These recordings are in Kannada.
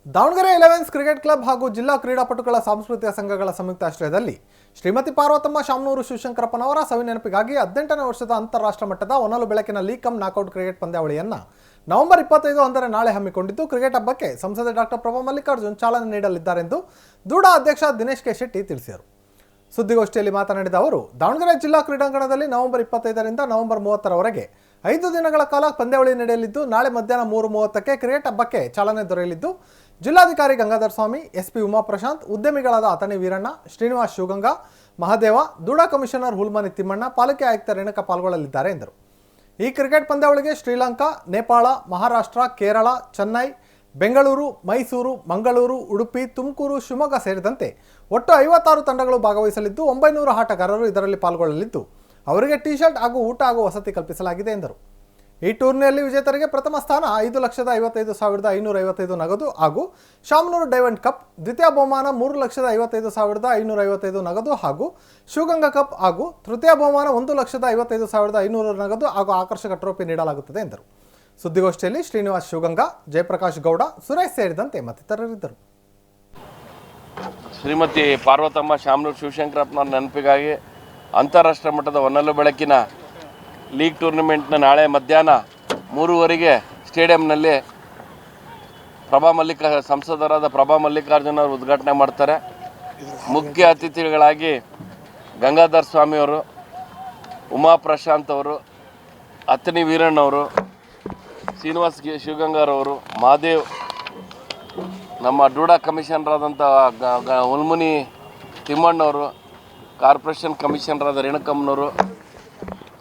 ದಾವಣಗೆರೆ 11 ಕ್ರಿಕೆಟ್ ಕ್ಲಬ್ ಹಾಗೂ ಜಿಲ್ಲಾ ಕ್ರೀಡಾಪಟುಗಳ ಸಾಂಸ್ಕೃತಿಕ ಸಂಘಗಳ ಸಂಯುಕ್ತಾಶ್ರಯದಲ್ಲಿ ಶ್ರೀಮತಿ ಪಾರ್ವತಮ್ಮ ಶಾಮನೂರು ಶಿವಶಂಕರಪ್ಪನವರ ಸವಿನೆನಪಿಗಾಗಿ 18ನೇ ವರ್ಷದ ಅಂತಾರಾಷ್ಟ್ರ ಮಟ್ಟದ ಹೊನಲು ಬೆಳಕಿನ ಲೀಗ್ ಕಮ್ ನಾಕೌಟ್ ಕ್ರಿಕೆಟ್ ಪಂದ್ಯಾವಳಿಯನ್ನು ನವೆಂಬರ್ 25 ಅಂದರೆ ನಾಳೆ ಹಮ್ಮಿಕೊಂಡಿದ್ದು ಕ್ರಿಕೆಟ್ ಹಬ್ಬಕ್ಕೆ ಸಂಸದೆ ಡಾಕ್ಟರ್ ಪ್ರಭಾ ಮಲ್ಲಿಕಾರ್ಜುನ್ ಚಾಲನೆ ನೀಡಲಿದ್ದಾರೆಂದು ದೂಡಾ ಅಧ್ಯಕ್ಷ ದಿನೇಶ್ ಕೆ ಶೆಟ್ಟಿ ತಿಳಿಸಿದರು. ಸುದ್ದಿಗೋಷ್ಠಿಯಲ್ಲಿ ಮಾತನಾಡಿದ ಅವರು, ದಾವಣಗೆರೆ ಜಿಲ್ಲಾ ಕ್ರೀಡಾಂಗಣದಲ್ಲಿ ನವೆಂಬರ್ 25ರಿಂದ ನವೆಂಬರ್ 30ರವರೆಗೆ 5 ದಿನಗಳ ಕಾಲ ಪಂದ್ಯಾವಳಿ ನಡೆಯಲಿದ್ದು ನಾಳೆ ಮಧ್ಯಾಹ್ನ 3:30ಕ್ಕೆ ಕ್ರಿಕೆಟ್ ಹಬ್ಬಕ್ಕೆ ಚಾಲನೆ ದೊರೆಯಲಿದ್ದು ಜಿಲ್ಲಾಧಿಕಾರಿ ಗಂಗಾಧರ್ ಸ್ವಾಮಿ, ಎಸ್ಪಿ ಉಮಾ ಪ್ರಶಾಂತ್, ಉದ್ಯಮಿಗಳಾದ ಅತನಿ ವೀರಣ್ಣ, ಶ್ರೀನಿವಾಸ್ ಶಿವಗಂಗಾ, ಮಹಾದೇವ, ದೂಡಾ ಕಮಿಷನರ್ ಹುಲ್ಮನಿ ತಿಮ್ಮಣ್ಣ, ಪಾಲಿಕೆ ಆಯುಕ್ತ ರೇಣುಕಾ ಪಾಲ್ಗೊಳ್ಳಲಿದ್ದಾರೆ ಎಂದರು. ಈ ಕ್ರಿಕೆಟ್ ಪಂದ್ಯಾವಳಿಗೆ ಶ್ರೀಲಂಕಾ, ನೇಪಾಳ, ಮಹಾರಾಷ್ಟ್ರ, ಕೇರಳ, ಚೆನ್ನೈ, ಬೆಂಗಳೂರು, ಮೈಸೂರು, ಮಂಗಳೂರು, ಉಡುಪಿ, ತುಮಕೂರು, ಶಿವಮೊಗ್ಗ ಸೇರಿದಂತೆ ಒಟ್ಟು 56 ತಂಡಗಳು ಭಾಗವಹಿಸಲಿದ್ದು 900 ಆಟಗಾರರು ಇದರಲ್ಲಿ ಪಾಲ್ಗೊಳ್ಳಲಿದ್ದು ಅವರಿಗೆ ಟಿ ಶರ್ಟ್ ಹಾಗೂ ಊಟ ಹಾಗೂ ವಸತಿ ಕಲ್ಪಿಸಲಾಗಿದೆ ಎಂದರು. ಈ ಟೂರ್ನಿಯಲ್ಲಿ ವಿಜೇತರಿಗೆ ಪ್ರಥಮ ಸ್ಥಾನ 5,55,555 ನಗದು ಹಾಗೂ ಶಾಮನೂರು ಡೈಮಂಡ್ ಕಪ್, ದ್ವಿತೀಯ ಬಹುಮಾನ 3,55,555 ನಗದು ಹಾಗೂ ಶಿವಗಂಗಾ ಕಪ್ ಹಾಗೂ ತೃತೀಯ ಬಹುಮಾನ 1,55,500 ನಗದು ಹಾಗೂ ಆಕರ್ಷಕ ಟ್ರೋಫಿ ನೀಡಲಾಗುತ್ತದೆ ಎಂದರು. ಸುದ್ದಿಗೋಷ್ಠಿಯಲ್ಲಿ ಶ್ರೀನಿವಾಸ್ ಶಿವಗಂಗಾ, ಜಯಪ್ರಕಾಶ್ ಗೌಡ, ಸುರೇಶ್ ಸೇರಿದಂತೆ ಮತ್ತಿತರರಿದ್ದರು. ಶ್ರೀಮತಿ ಪಾರ್ವತಮ್ಮ ಶಾಮನೂರು ಶಿವಶಂಕರಪ್ಪನವರ ನೆನಪಿಗಾಗಿ ಅಂತಾರಾಷ್ಟ್ರೀಯ ಮಟ್ಟದ ಹೊನಲು ಬೆಳಕಿನ ಲೀಗ್ ಟೂರ್ನಿಮೆಂಟ್ನ ನಾಳೆ ಮಧ್ಯಾಹ್ನ 3:15 ಸ್ಟೇಡಿಯಂನಲ್ಲಿ ಸಂಸದರಾದ ಪ್ರಭಾ ಮಲ್ಲಿಕಾರ್ಜುನ್ ಅವರು ಉದ್ಘಾಟನೆ ಮಾಡ್ತಾರೆ. ಮುಖ್ಯ ಅತಿಥಿಗಳಾಗಿ ಗಂಗಾಧರ್ ಸ್ವಾಮಿಯವರು, ಉಮಾ ಪ್ರಶಾಂತ್ ಅವರು, ಅತನಿ ವೀರಣ್ಣವರು, ಶ್ರೀನಿವಾಸ್ ಶಿವಗಂಗಾರವರು, ಮಹಾದೇವ್, ನಮ್ಮ ಡೂಡಾ ಕಮಿಷನರಾದಂಥ ಹುಲ್ಮನಿ ತಿಮ್ಮಣ್ಣವರು, ಕಾರ್ಪೊರೇಷನ್ ಕಮಿಷನರಾದ ರೇಣುಕಮ್ಮನವರು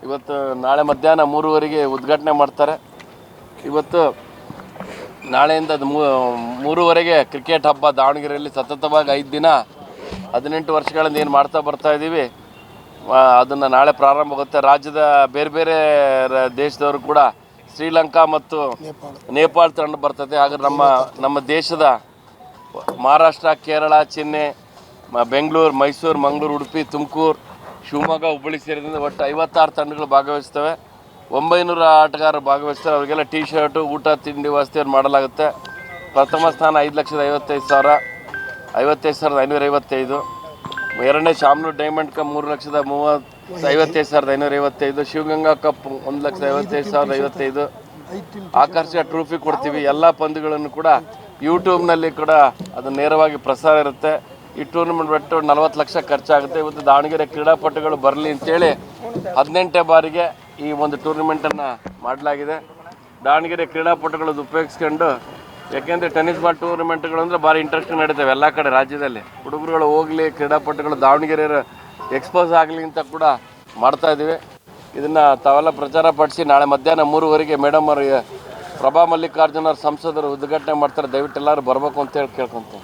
ಇವತ್ತು ನಾಳೆ ಮಧ್ಯಾಹ್ನ 3:15 ಉದ್ಘಾಟನೆ ಮಾಡ್ತಾರೆ. ಇವತ್ತು ನಾಳೆಯಿಂದ 3:15 ಕ್ರಿಕೆಟ್ ಹಬ್ಬ ದಾವಣಗೆರೆಯಲ್ಲಿ ಸತತವಾಗಿ 5 ದಿನ 18 ವರ್ಷಗಳಿಂದ ಏನು ಮಾಡ್ತಾ ಬರ್ತಾ ಇದ್ದೀವಿ, ಅದನ್ನು ನಾಳೆ ಪ್ರಾರಂಭ ಆಗುತ್ತೆ. ರಾಜ್ಯದ ಬೇರೆ ಬೇರೆ ದೇಶದವರು ಕೂಡ ಶ್ರೀಲಂಕಾ ಮತ್ತು ನೇಪಾಳ ತಂಡ ಬರ್ತದೆ. ಹಾಗೆ ನಮ್ಮ ದೇಶದ ಮಹಾರಾಷ್ಟ್ರ, ಕೇರಳ, ಚೆನ್ನೈ, ಬೆಂಗಳೂರು, ಮೈಸೂರು, ಮಂಗಳೂರು, ಉಡುಪಿ, ತುಮಕೂರು, ಶಿವಮೊಗ್ಗ, ಹುಬ್ಬಳ್ಳಿ ಸೇರಿದಂತೆ ಒಟ್ಟು 56 ತಂಡಗಳು ಭಾಗವಹಿಸ್ತವೆ. 900 ಆಟಗಾರರು ಭಾಗವಹಿಸ್ತಾರೆ. ಅವರಿಗೆಲ್ಲ ಟಿ ಶರ್ಟು, ಊಟ, ತಿಂಡಿ ವ್ಯವಸ್ಥೆಯನ್ನು ಮಾಡಲಾಗುತ್ತೆ. ಪ್ರಥಮ ಸ್ಥಾನ 5,55,000, 55,555. ಎರಡನೇ Shamanur diamond cup 3,55,555. Shivaganga cup 1,55,055. ಆಕರ್ಷಕ ಟ್ರೋಫಿ ಕೊಡ್ತೀವಿ. ಎಲ್ಲ ಪಂದ್ಯಗಳನ್ನು ಕೂಡ ಯೂಟ್ಯೂಬ್ನಲ್ಲಿ ಕೂಡ ಅದು ನೇರವಾಗಿ ಪ್ರಸಾರ ಇರುತ್ತೆ. ಈ ಟೂರ್ನಮೆಂಟ್ ಬಿಟ್ಟು 40 ಲಕ್ಷ ಖರ್ಚಾಗುತ್ತೆ. ಇವತ್ತು ದಾವಣಗೆರೆ ಕ್ರೀಡಾಪಟುಗಳು ಬರಲಿ ಅಂತೇಳಿ 18ನೇ ಬಾರಿಗೆ ಈ ಒಂದು ಟೂರ್ನಮೆಂಟನ್ನು ಮಾಡಲಾಗಿದೆ. ದಾವಣಗೆರೆ ಕ್ರೀಡಾಪಟುಗಳು ಉಪಯೋಗಿಸ್ಕೊಂಡು, ಯಾಕೆಂದರೆ ಟೆನ್ನಿಸ್ ಬಾಲ್ ಟೂರ್ನಮೆಂಟ್ಗಳು ಅಂದರೆ ಭಾರಿ ಇಂಟ್ರೆಸ್ಟ್ ನಡೀತವೆ ಎಲ್ಲ ಕಡೆ ರಾಜ್ಯದಲ್ಲಿ. ಹುಡುಗರುಗಳು ಹೋಗಲಿ, ಕ್ರೀಡಾಪಟುಗಳು ದಾವಣಗೆರೆ ಎಕ್ಸ್ಪೋಸ್ ಆಗಲಿ ಅಂತ ಕೂಡ ಮಾಡ್ತಾಯಿದ್ದೀವಿ. ಇದನ್ನು ತಾವೆಲ್ಲ ಪ್ರಚಾರ ಪಡಿಸಿ ನಾಳೆ ಮಧ್ಯಾಹ್ನ 3:15 ಮೇಡಮ್ ಅವರಿಗೆ ಪ್ರಭಾ ಮಲ್ಲಿಕಾರ್ಜುನ್ ಅವ್ರ ಸಂಸದರು ಉದ್ಘಾಟನೆ ಮಾಡ್ತಾರೆ. ದಯವಿಟ್ಟು ಎಲ್ಲರೂ ಬರಬೇಕು ಅಂತೇಳಿ ಕೇಳ್ಕೊತೀನಿ.